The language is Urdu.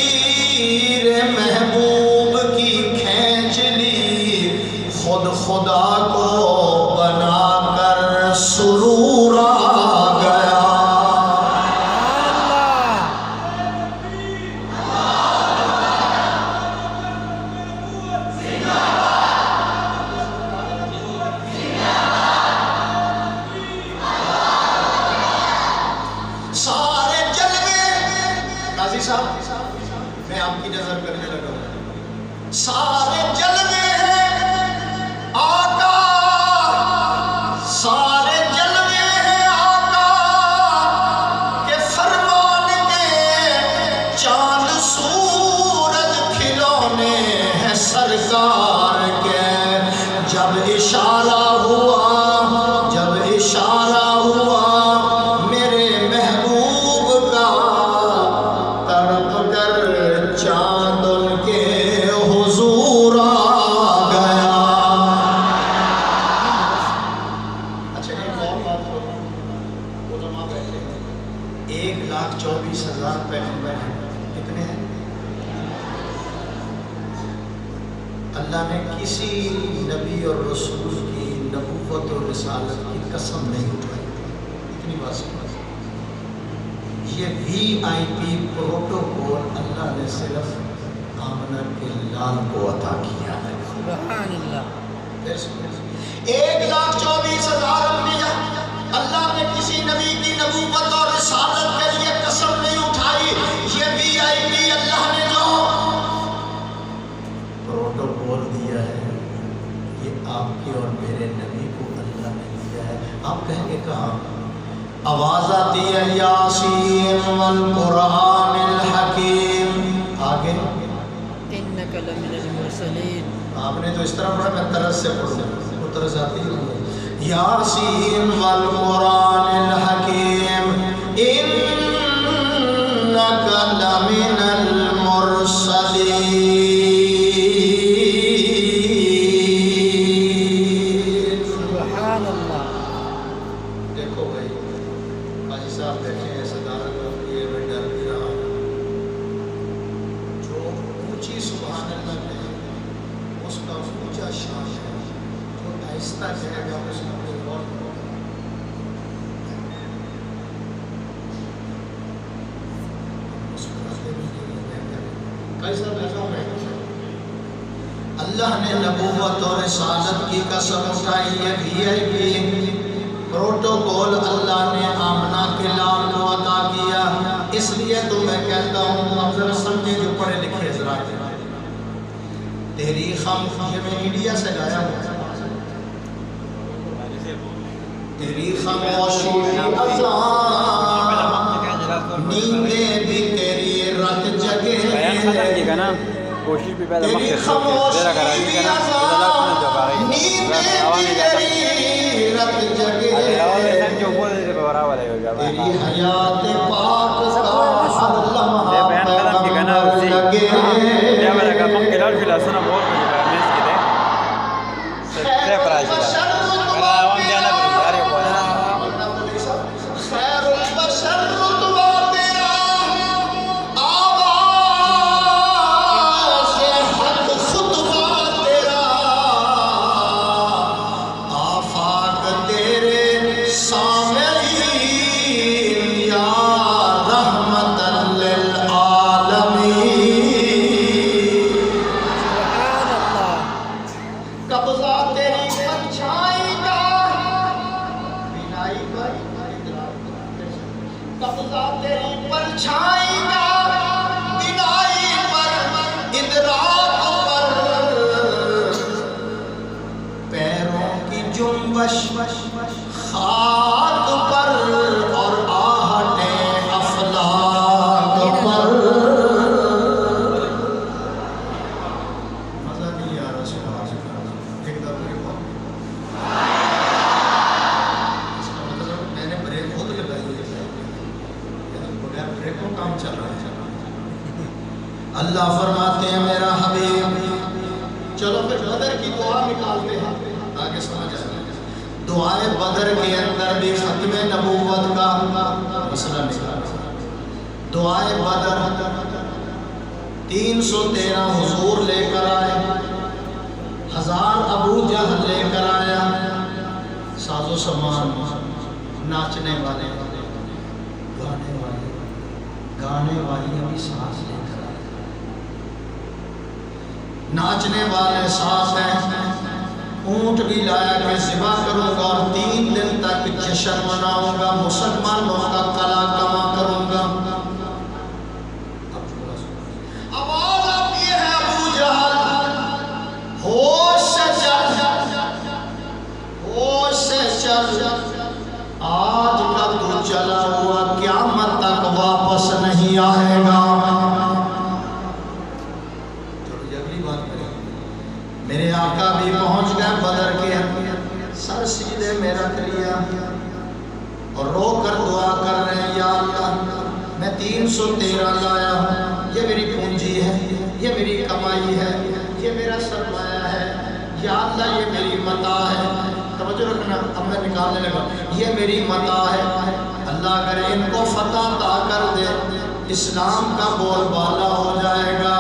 لکیر محبوب کی کھینچ لی، خود خدا کو بنا کر سرور آ گیا۔ سارے جلوے، قاضی صاحب میں آپ کی نظر کرنے لگا ہوں، سارے جلوے ہیں آقا، سارے جلوے ہیں آقا کے فرمان کے، چاند سورج کھلونے ہیں سرکار کے۔ جب اشارہ ہوا، جب اشارہ ہوا میرے محبوب کا، تڑپ کر چاند ان کے حضور آ گیا۔ اچھا ایک اور بات ہو، علماء بیٹھے ہیں، 1,24,000 پیغمبر ہیں، کتنے ہیں؟ اللہ نے کسی نبی اور رسول کی نبوت اور رسالت کی قسم نہیں اٹھائی، اتنی بات سمجھ۔ یہ وی آئی پی پروٹوکول اللہ نے صرف آمنہ کے لال کو عطا کیا ہے۔ سبحان اللہ۔ 1,24,000 انبیاء، اللہ نے کسی نبی کی نبوت اور رسالت کے لیے قسم نہیں اٹھائی۔ یہ وی آئی پی اللہ نے جو پروٹوکول دیا ہے، یہ آپ کے اور میرے نبی کو اللہ نے دیا ہے۔ آپ کہیں گے کہاں؟ آواز آتی ہے یاسین والقرآن الحکیم، آگے انک لمن المرسلین۔ آپ نے تو اس طرح پڑھا، میں طرز سے پڑھوں، وہ طرز آتی ہے یاسین والقرآن الحکیم انک لمن المرسلین۔ سبحان اللہ۔ دیکھو بھائی، حاجی صاحب بیٹھے ہیں، صدارت ہوتی ہے، میں ڈر بھی رہا ہوں۔ جو اونچی سبحان اللہ ہے اس کا اونچا شان ہے، جو آہستہ کہے گا اس کا کوئی اور کیسا بیٹھا ہوں میں؟ اللہ نے نبوت اور رسالت کی قسم اٹھائی ہے، وی آئی پی پروٹوکول اللہ نے آمنہ کے لال کو عطا کیا۔ اس لیے تو میں کہتا ہوں، اب ذرا سمجھے جو پڑھے لکھے حضرات، تیری خم، یہ میں انڈیا سے لایا ہوں، تیری خاموشی اذان، نیندیں بھی تیری رت جگے، کوشش بھی پیدا تیری خاموشی اذان، نیندیں بھی تیری رت جگے، تیری حیات پاک کا ہر لمحہ پیغمبر لگے۔ خاک پر اور آہٹیں افلاک پر، مزہ نہیں آ رہا سبحان ایک دفعہ اس کا مطلب میں نے بریک خود لگائی ہے، بغیر بریکوں کام چل رہا ہے۔ اللہ فرماتے ہیں میرا حبیب، چلو پھر بدر کی دعا نکالتے ہیں تاکہ سمجھ آئے۔ دعائے بدر کے اندر بھی ختم نبوت کا مسئلہ نکلا۔ دعائے بدر 313 حضور لے کر آئے، 1000 ابو جہل لے کر آیا، ساز و سامان، ناچنے والے، گانے والی ابھی ساز لے کر آئے، ناچنے والے ساز ہیں، اونٹ بھی لایا کہ ذبح کروں گا اور 3 دن تک جشن مناؤں گا، مسلمانوں کا کلا کما کروں گا۔ آواز آتی ہے ابو جہل، ہوش سے چل، ہوش سے چل، آج کا تو چلا ہوا قیامت تک واپس نہیں آئے گا۔ اگلی بات کریں، میرے آقا بھی پہنچ گئے بدر کے، سر سیدھے میں رکھ لیا اور رو کر دعا کر رہے ہیں، یا اللہ میں 313 لایا ہوں، یہ میری پونجی ہے، یہ میری کمائی ہے، یہ میرا سرمایہ ہے، یا اللہ یہ میری متاع ہے، توجہ رکھنا، اب میں نکالنے لگا، یہ میری متاع ہے، اللہ اگر ان کو فتح عطا کر دے، اسلام کا بول بالا ہو جائے گا۔